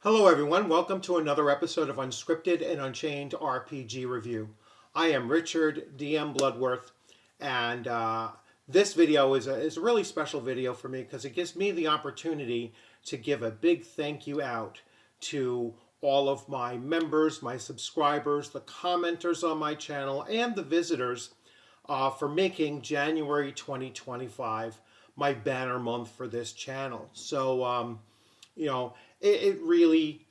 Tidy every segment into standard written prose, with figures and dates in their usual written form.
Hello everyone, welcome to another episode of Unscripted and Unchained RPG Review. I am Richard DM Bloodworth, and this video is a really special video for me because it gives me the opportunity to give a big thank you out to all of my members, my subscribers, the commenters on my channel, and the visitors for making January 2025 my banner month for this channel. So, you know, it really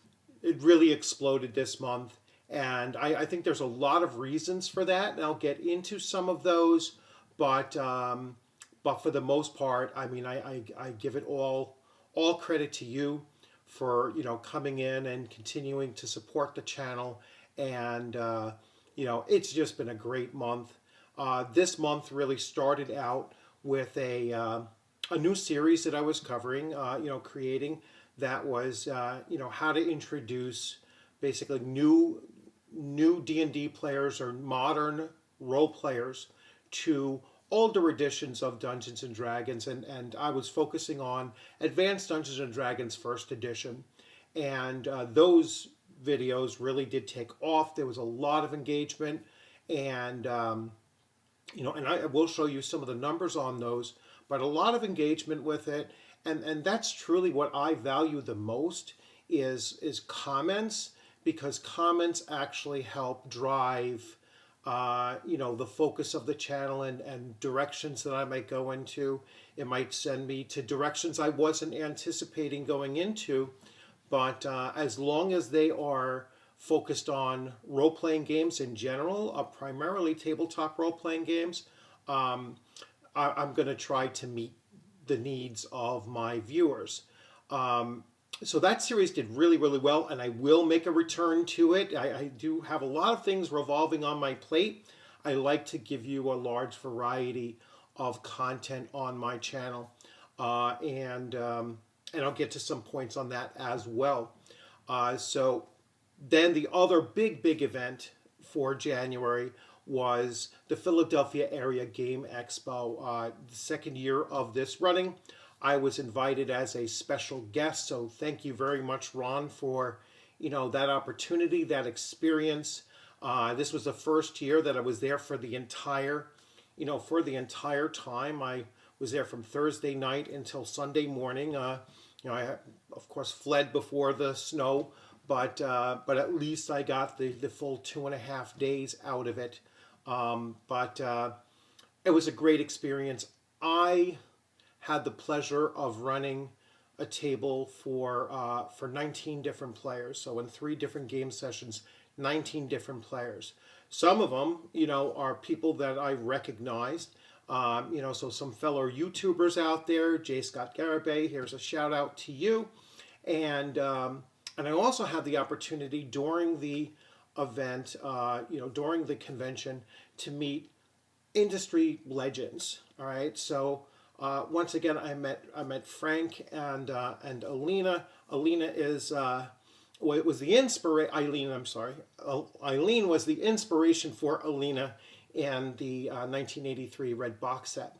exploded this month, and I think there's a lot of reasons for that, and I'll get into some of those. But for the most part, I mean, I give it all credit to you for coming in and continuing to support the channel, and it's just been a great month. This month really started out with a new series that I was covering, creating, that was how to introduce basically new D&D players or modern role players to older editions of Dungeons and Dragons, and I was focusing on Advanced Dungeons and Dragons First Edition, and those videos really did take off. There was a lot of engagement, and and I will show you some of the numbers on those, but a lot of engagement with it, and that's truly what I value the most is comments, because comments actually help drive the focus of the channel and directions that I might go into. It might send me to directions I wasn't anticipating going into, but as long as they are focused on role-playing games in general, primarily tabletop role-playing games, I'm going to try to meet the needs of my viewers. So that series did really well, and I will make a return to it. I do have a lot of things revolving on my plate. I like to give you a large variety of content on my channel, and I'll get to some points on that as well. So then the other big event for January was the Philadelphia Area Game Expo, the second year of this running. I was invited as a special guest, so thank you very much, Ron, for that opportunity, that experience. This was the first year that I was there for the entire time. I was there from Thursday night until Sunday morning. I of course fled before the snow, but at least I got the full 2.5 days out of it. But it was a great experience. I had the pleasure of running a table for 19 different players. So in 3 different game sessions, 19 different players. Some of them, are people that I recognized. So some fellow YouTubers out there, J. Scott Garibay, here's a shout out to you. And I also had the opportunity during the event, during the convention, to meet industry legends. All right, so once again, I met Frank and Alina. Alina is was the Eileen. I'm sorry, Eileen was the inspiration for Alina in the 1983 Red Box set.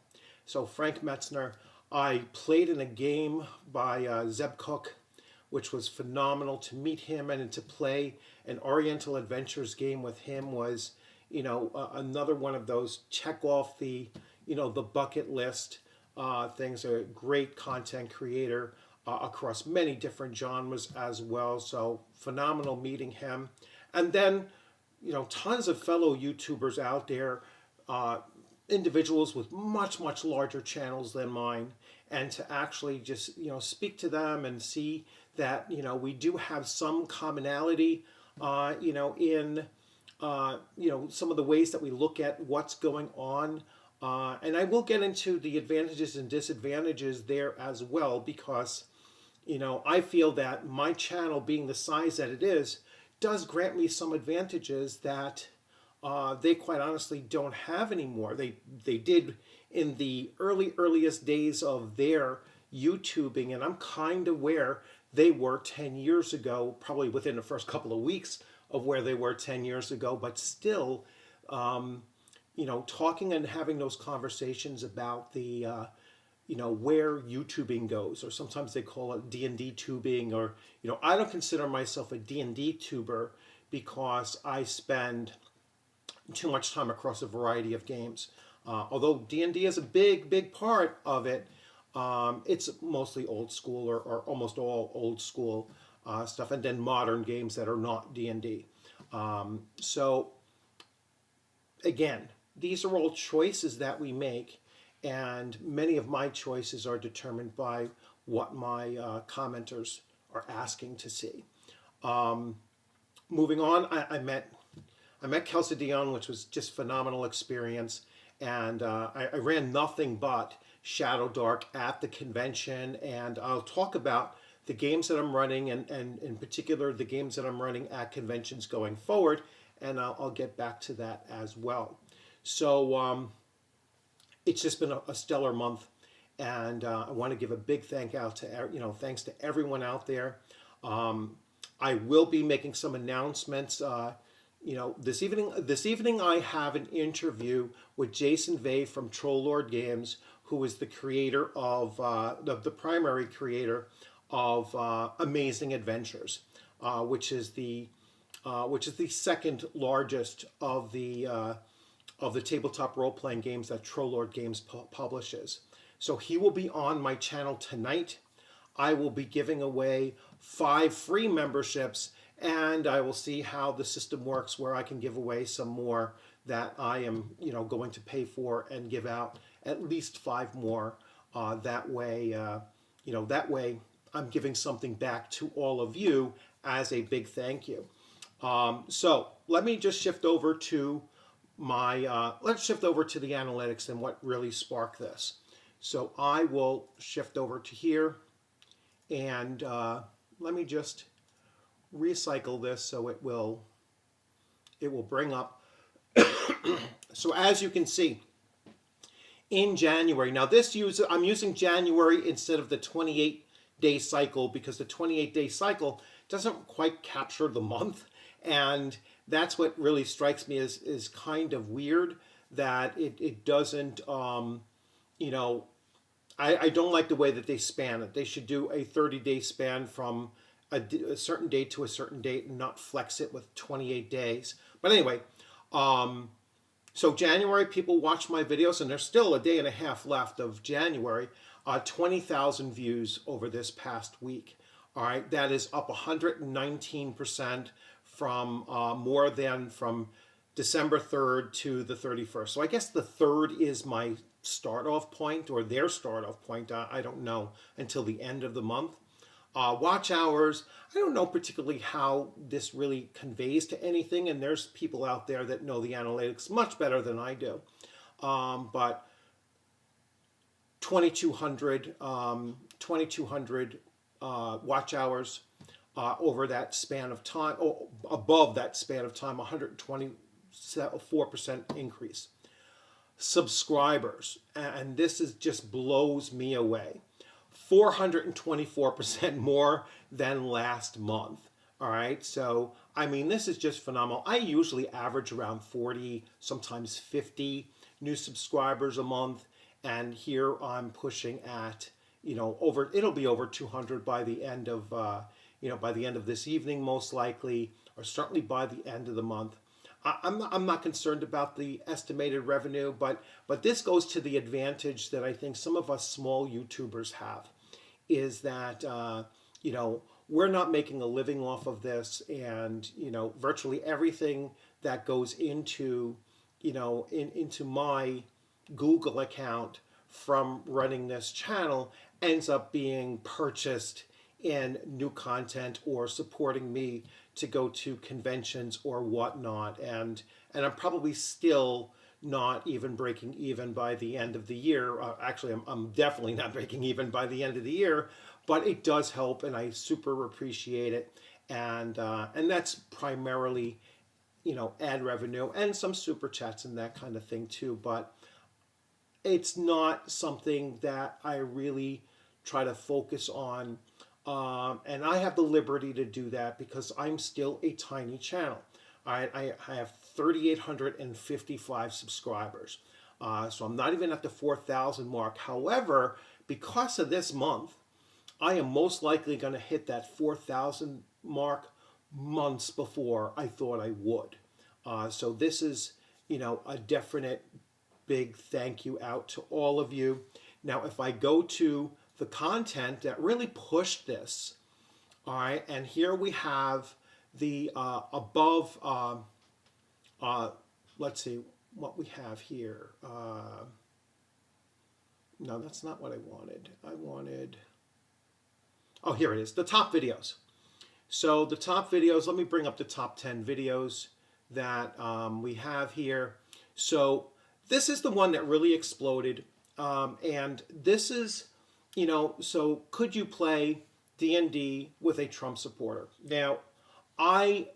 So Frank Metzner, I played in a game by Zeb Cook, which was phenomenal. To meet him and to play an Oriental Adventures game with him was, another one of those check off the bucket list things. A great content creator across many different genres as well. So phenomenal meeting him. And then, tons of fellow YouTubers out there, individuals with much larger channels than mine, and to actually just speak to them and see that we do have some commonality in some of the ways that we look at what's going on, and I will get into the advantages and disadvantages there as well, because I feel that my channel, being the size that it is, does grant me some advantages that they quite honestly don't have anymore. They did in the earliest days of their YouTubing, and I'm kind of where they were 10 years ago, probably within the first couple of weeks of where they were 10 years ago, but still, talking and having those conversations about the where YouTubing goes, or sometimes they call it D&D tubing, or, I don't consider myself a D&D tuber because I spend too much time across a variety of games. Although D&D is a big part of it, it's mostly old school, or almost all old school stuff, and then modern games that are not D&D. So again, these are all choices that we make, and many of my choices are determined by what my commenters are asking to see. Moving on, I met Kelsey Dion, which was just phenomenal experience, and I ran nothing but Shadow Dark at the convention, and I'll talk about the games that I'm running, and in particular the games that I'm running at conventions going forward, and I'll get back to that as well. So it's just been a stellar month, and I want to give a big thanks to everyone out there. I will be making some announcements. This evening I have an interview with Jason Vey from Troll Lord Games, who is the creator of the primary creator of Amazing Adventures, which is the second largest of the tabletop role-playing games that Troll Lord Games publishes. So he will be on my channel tonight. I will be giving away 5 free memberships, and I will see how the system works, where I can give away some more that I am, going to pay for, and give out at least 5 more. That way I'm giving something back to all of you as a big thank you. So let me just shift over to let's shift over to the analytics and what really sparked this. So I will shift over to here, and let me just recycle this so it will bring up. So as you can see, in January, now I'm using January instead of the 28-day cycle, because the 28-day cycle doesn't quite capture the month, and that's what really strikes me as kind of weird, that it doesn't, I don't like the way that they span it. They should do a 30-day span from a certain date to a certain date, and not flex it with 28 days. But anyway, so January, people watch my videos, and there's still a day and a half left of January. 20,000 views over this past week. All right, that is up 119% from from December 3rd to the 31st. So I guess the 3rd is my start-off point, or their start-off point. I don't know until the end of the month. Watch hours, I don't know particularly how this really conveys to anything, and there's people out there that know the analytics much better than I do. But 2,200 watch hours over that span of time, or above that span of time, 124% increase. Subscribers, and this just blows me away. 424% more than last month. All right, so I mean, this is just phenomenal. I usually average around 40, sometimes 50 new subscribers a month, and here I'm pushing at, it'll be over 200 by the end of by the end of this evening, most likely, or certainly by the end of the month. I'm not concerned about the estimated revenue, but this goes to the advantage that I think some of us small YouTubers have, is that we're not making a living off of this, and virtually everything that goes into into my Google account from running this channel ends up being purchased in new content, or supporting me to go to conventions or whatnot, and I'm probably still not even breaking even by the end of the year. Actually, I'm definitely not breaking even by the end of the year, but it does help, and I super appreciate it, and that's primarily ad revenue and some super chats and that kind of thing too. But it's not something that I really try to focus on. And I have the liberty to do that because I'm still a tiny channel. I have 3,855 subscribers. So I'm not even at the 4,000 mark. However, because of this month, I am most likely going to hit that 4,000 mark months before I thought I would. So this is, a definite big thank you out to all of you. Now, if I go to the content that really pushed this, all right, and here we have the above, let's see what we have here. No, that's not what I wanted. Oh, here it is, the top videos. So the top videos, let me bring up the top 10 videos that we have here. So this is the one that really exploded. And this is, so could you play D&D with a Trump supporter? Now, I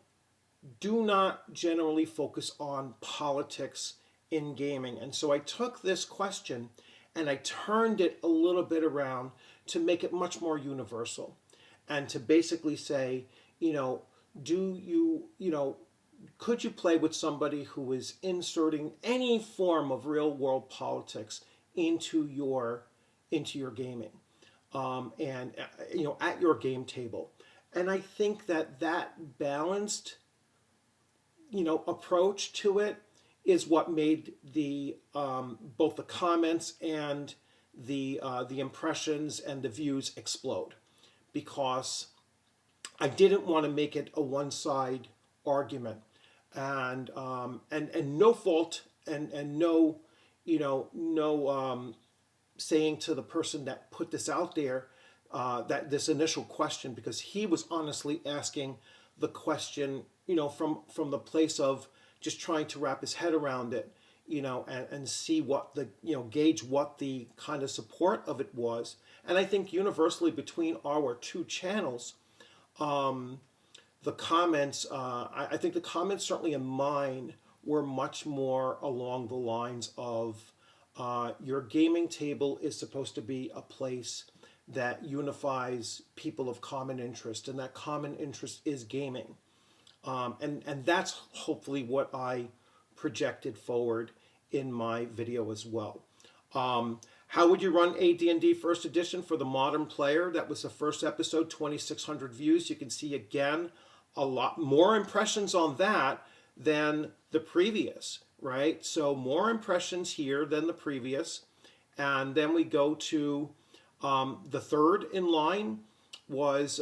do not generally focus on politics in gaming. And so I took this question and I turned it a little bit around to make it much more universal and to basically say, could you play with somebody who is inserting any form of real world politics into your gaming, and at your game table? And I think that balanced approach to it is what made the both the comments and the impressions and the views explode, because I didn't want to make it a one-side argument, and no fault and no saying to the person that put this out there, that this initial question, because he was honestly asking the question from the place of just trying to wrap his head around it, and see what the gauge what the kind of support of it was. And I think universally between our two channels, the comments, I think the comments certainly in mine were much more along the lines of your gaming table is supposed to be a place that unifies people of common interest, and that common interest is gaming. And that's hopefully what I projected forward in my video as well. How would you run AD&D First Edition for the modern player? That was the first episode, 2,600 views. You can see again a lot more impressions on that than the previous, right? So more impressions here than the previous. And then we go to the third in line was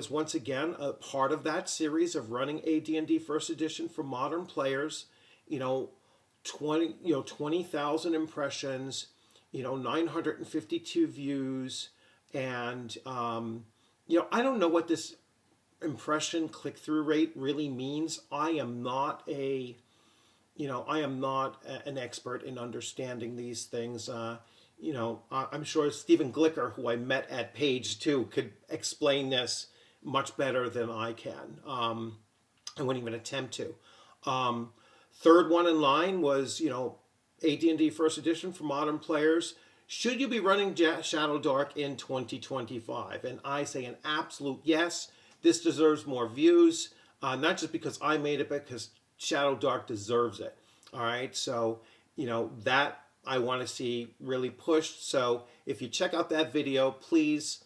once again a part of that series of running AD&D First Edition for modern players. 20,000 impressions, 952 views, and I don't know what this impression click-through rate really means. I am not an expert in understanding these things. I'm sure Stephen Glicker, who I met at Page 2, could explain this much better than I can. I wouldn't even attempt to. Third one in line was, AD&D First Edition for modern players. Should you be running Shadow Dark in 2025? And I say an absolute yes. This deserves more views, not just because I made it, but because Shadow Dark deserves it. All right, so that I want to see really pushed. So if you check out that video, please,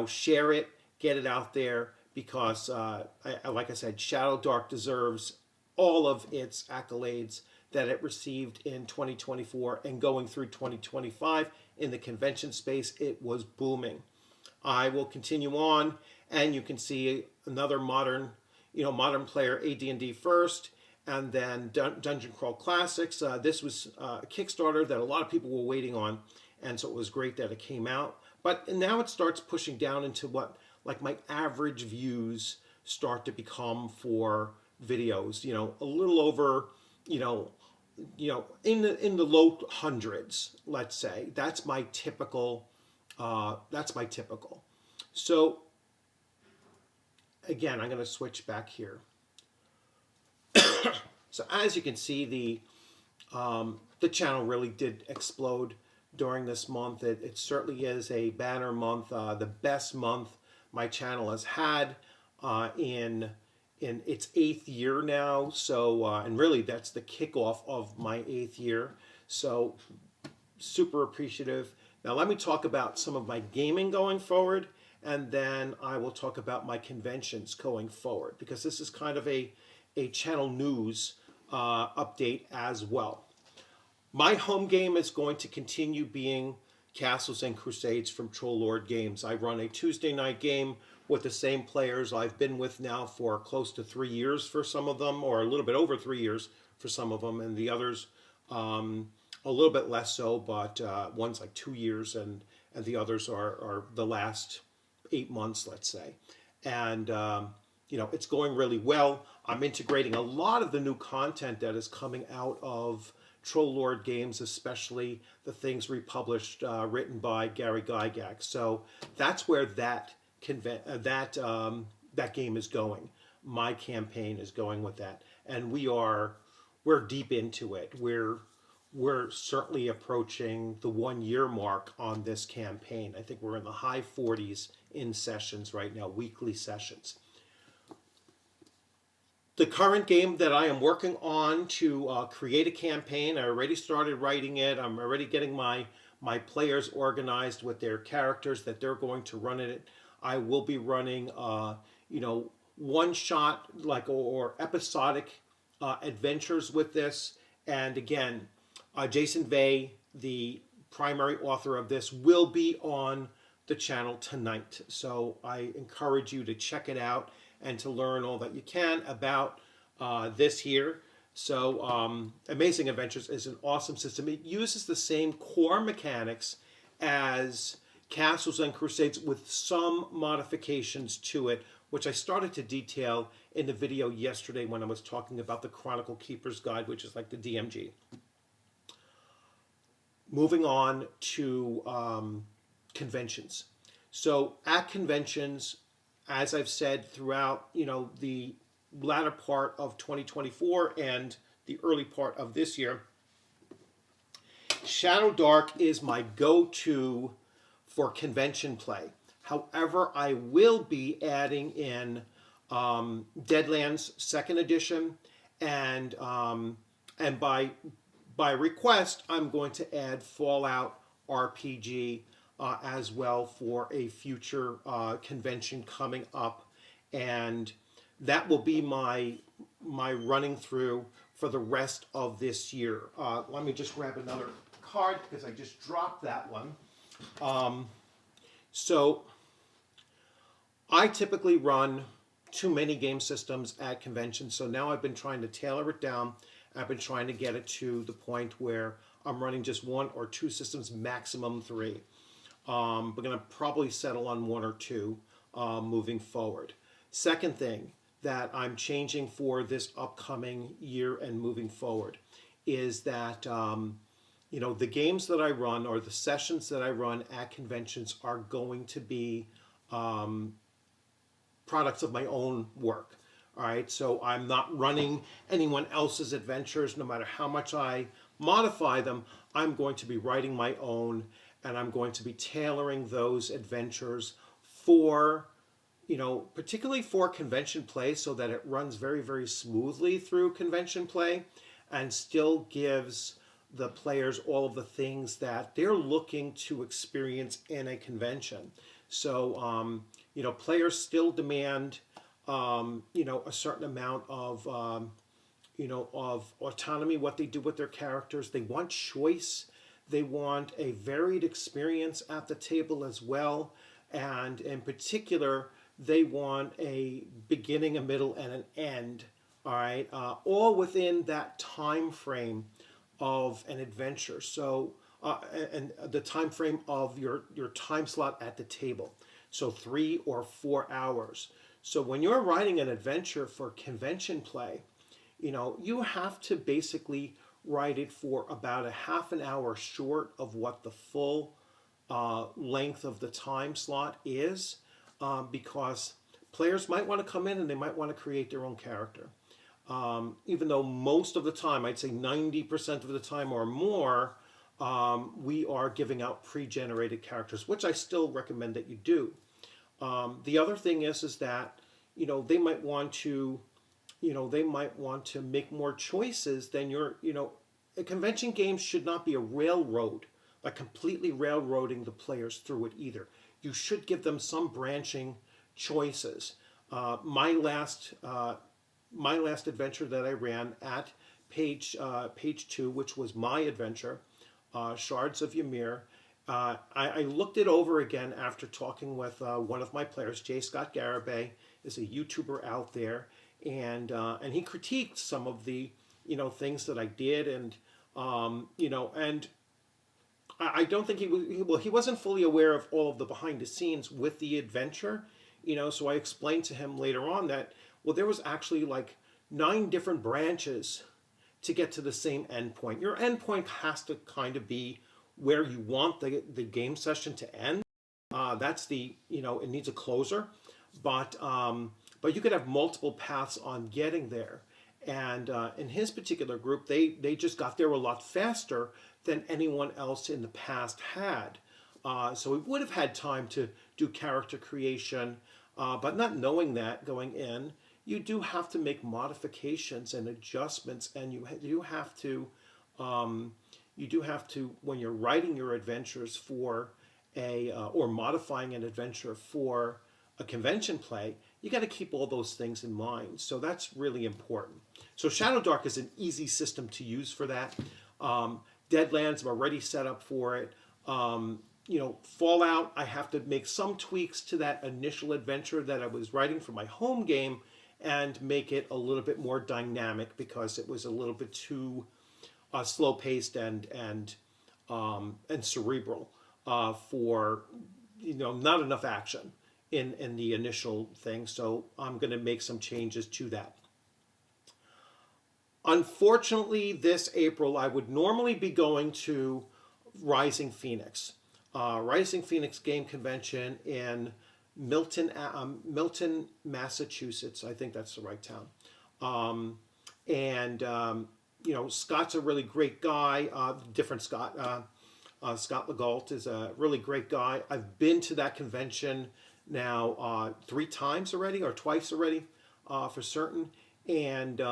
share it, get it out there, because like I said, Shadow Dark deserves all of its accolades that it received in 2024 and going through 2025 in the convention space. It was booming. I will continue on, and you can see another modern player AD&D First, and then Dungeon Crawl Classics. This was a Kickstarter that a lot of people were waiting on, and so it was great that it came out. But now it starts pushing down into what my average views start to become for videos. A little over, in the low hundreds, let's say. That's my typical. So again, I'm going to switch back here. So as you can see, the channel really did explode during this month. It certainly is a banner month, the best month my channel has had in its 8th year now. So and really that's the kickoff of my 8th year. So super appreciative Now let me talk about some of my gaming going forward, and then I will talk about my conventions going forward, because this is kind of a channel news update as well. My home game is going to continue being Castles and Crusades from Troll Lord Games. I run a Tuesday night game with the same players I've been with now for close to 3 years for some of them, or a little bit over 3 years for some of them, and the others a little bit less so, but one's like 2 years, and the others are the last 8 months, let's say. And it's going really well. I'm integrating a lot of the new content that is coming out of Troll Lord Games, especially the things republished, written by Gary Gygax. So that's where that game is going. My campaign is going with that, and we're deep into it. We're certainly approaching the 1 year mark on this campaign. I think we're in the high 40s in sessions right now, weekly sessions. The current game that I am working on to create a campaign, I already started writing it. I'm already getting my players organized with their characters that they're going to run in it. I will be running, one shot or episodic adventures with this. And again, Jason Vey, the primary author of this, will be on the channel tonight. So I encourage you to check it out and to learn all that you can about this here. So Amazing Adventures is an awesome system. It uses the same core mechanics as Castles and Crusades with some modifications to it, which I started to detail in the video yesterday when I was talking about the Chronicle Keeper's Guide, which is like the DMG. Moving on to conventions. So at conventions, as I've said throughout, the latter part of 2024 and the early part of this year, Shadow Dark is my go-to for convention play. However, I will be adding in Deadlands 2nd Edition, and by request, I'm going to add Fallout RPG as well for a future convention coming up, and that will be my running through for the rest of this year. Let me just grab another card because I just dropped that one. So I typically run too many game systems at conventions, so now I've been trying to tailor it down. I've been trying to get it to the point where I'm running just 1 or 2 systems, maximum 3. We're going to probably settle on 1 or 2 moving forward. Second thing that I'm changing for this upcoming year and moving forward is that the games that I run, or the sessions that I run at conventions, are going to be products of my own work. All right, so I'm not running anyone else's adventures. No matter how much I modify them, I'm going to be writing my own, and I'm going to be tailoring those adventures for, particularly for convention play, so that it runs very, very smoothly through convention play and still gives the players all of the things that they're looking to experience in a convention. So, players still demand, a certain amount of, of autonomy, what they do with their characters. They want choice. They want a varied experience at the table as well. And in particular, they want a beginning, a middle, and an end. All right, all within that time frame of an adventure. So, and the time frame of your time slot at the table. So 3 or 4 hours. So when you're writing an adventure for convention play, you have to basically write it for about a half an hour short of what the full length of the time slot is, because players might want to come in and they might want to create their own character. Even though most of the time, I'd say 90% of the time or more, we are giving out pre-generated characters, which I still recommend that you do. The other thing is that, they might want to, make more choices than a convention game should not be a railroad like completely railroading the players through it either. You should give them some branching choices. My last adventure that I ran at page 2, which was my adventure, Shards of Ymir. I looked it over again after talking with one of my players, J. Scott Garibay, is a YouTuber out there, and he critiqued some of the things that I did, and and I don't think he wasn't fully aware of all of the behind the scenes with the adventure, so I explained to him later on that, well, there was actually like 9 different branches to get to the same endpoint. Your endpoint has to kind of be where you want the game session to end. That's it needs a closer, but you could have multiple paths on getting there. And in his particular group, they just got there a lot faster than anyone else in the past had. So we would have had time to do character creation, but not knowing that going in, you do have to make modifications and adjustments, and you do have to when you're writing your adventures for or modifying an adventure for a convention play, you got to keep all those things in mind. So that's really important. So Shadow Dark is an easy system to use for that. Deadlands, I'm already set up for it. Fallout, I have to make some tweaks to that initial adventure that I was writing for my home game and make it a little bit more dynamic because it was a little bit too slow paced and cerebral for not enough action in the initial thing. So I'm going to make some changes to that. Unfortunately, this April I would normally be going to Rising Phoenix Game Convention in Milton, Massachusetts. I think that's the right town. Scott's a really great guy. Different Scott. Scott Legault is a really great guy. I've been to that convention now 3 times already, or twice already, for certain. And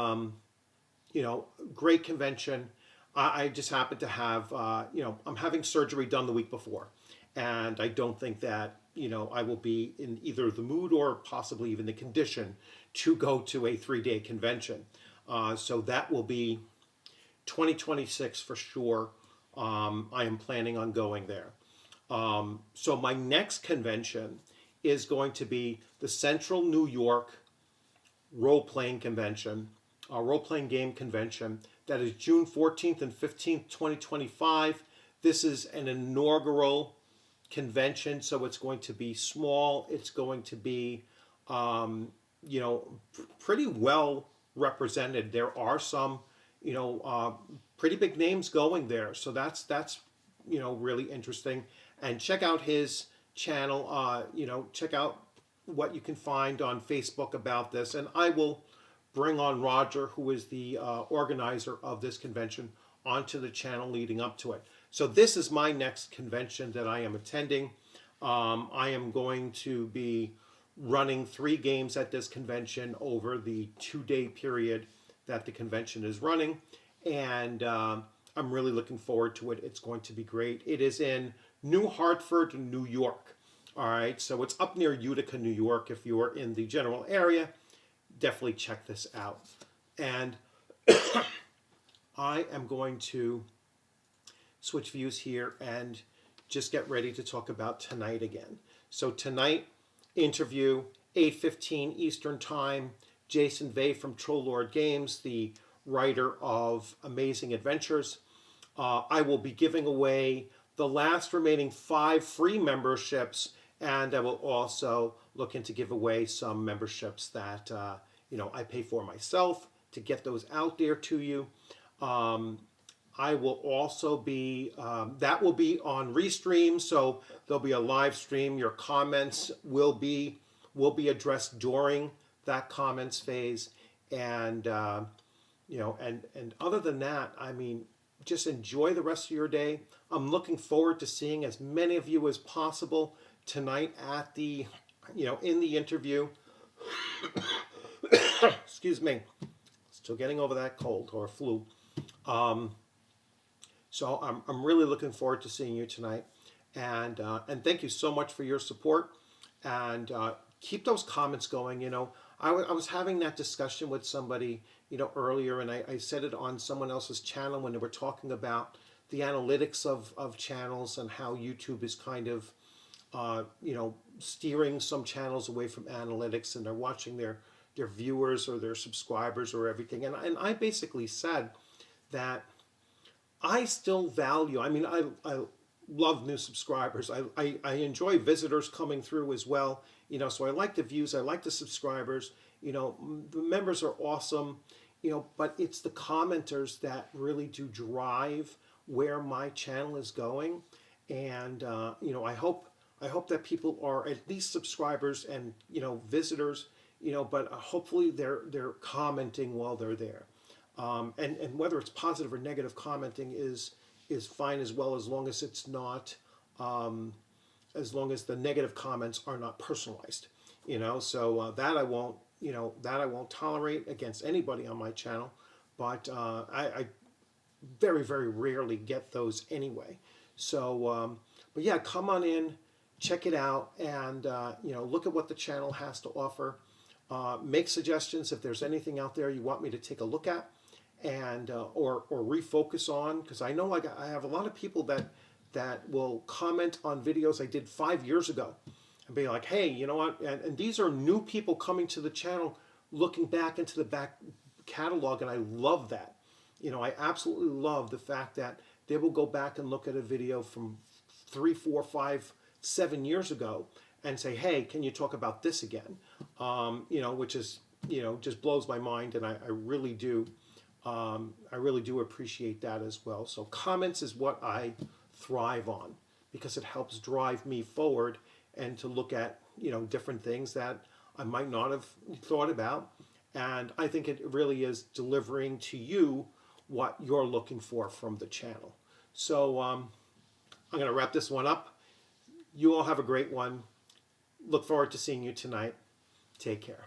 great convention. I just happen to have, I'm having surgery done the week before, and I don't think that I will be in either the mood or possibly even the condition to go to a 3-day convention. So that will be 2026 for sure. I am planning on going there. So my next convention is going to be the Central New York Role-Playing Convention, Role-Playing Game Convention. That is June 14th and 15th, 2025. This is an inaugural convention, so it's going to be small. It's going to be, pretty well represented. There are some, pretty big names going there, so that's really interesting. And check out his channel. Check out what you can find on Facebook about this, and I will bring on Roger, who is the organizer of this convention, onto the channel leading up to it. So this is my next convention that I am attending. I am going to be running 3 games at this convention over the 2-day period that the convention is running, and I'm really looking forward to it. It's going to be great. It is in New Hartford, New York. All right, so it's up near Utica, New York. If you are in the general area, definitely check this out. And I am going to switch views here and just get ready to talk about tonight again. So tonight, interview, 8:15 Eastern Time, Jason Vey from Troll Lord Games, the writer of Amazing Adventures. I will be giving away the last remaining 5 free memberships, and I will also look into give away some memberships that I pay for myself to get those out there to you. I will also be, that will be on Restream, so there'll be a live stream. Your comments will be addressed during that comments phase. And, and other than that, I mean, just enjoy the rest of your day. I'm looking forward to seeing as many of you as possible tonight at the, in the interview. Excuse me. Still getting over that cold or flu. So I'm really looking forward to seeing you tonight. And thank you so much for your support. And keep those comments going. I was having that discussion with somebody, earlier, and I said it on someone else's channel when they were talking about the analytics of channels and how YouTube is kind of, steering some channels away from analytics, and they're watching their viewers or their subscribers or everything. And I basically said that I still value. I mean, I love new subscribers. I enjoy visitors coming through as well. So I like the views. I like the subscribers. The members are awesome. But it's the commenters that really do drive where my channel is going. And I hope that people are at least subscribers and visitors. But hopefully they're commenting while they're there. And whether it's positive or negative commenting is fine as well, as long as it's not, as long as the negative comments are not personalized. So that I won't, that I won't tolerate against anybody on my channel. But I very, very rarely get those anyway. So but yeah, come on in, check it out, and look at what the channel has to offer. Make suggestions if there's anything out there you want me to take a look at, and or refocus on, because I know I have a lot of people that will comment on videos I did 5 years ago and be like, hey, you know what? And these are new people coming to the channel, looking back into the back catalog, and I love that. I absolutely love the fact that they will go back and look at a video from 3, 4, 5, 7 years ago and say, hey, can you talk about this again? Which is, just blows my mind, and I really do. I really do appreciate that as well. So comments is what I thrive on, because it helps drive me forward and to look at, different things that I might not have thought about. And I think it really is delivering to you what you're looking for from the channel. So I'm going to wrap this one up. You all have a great one. Look forward to seeing you tonight. Take care.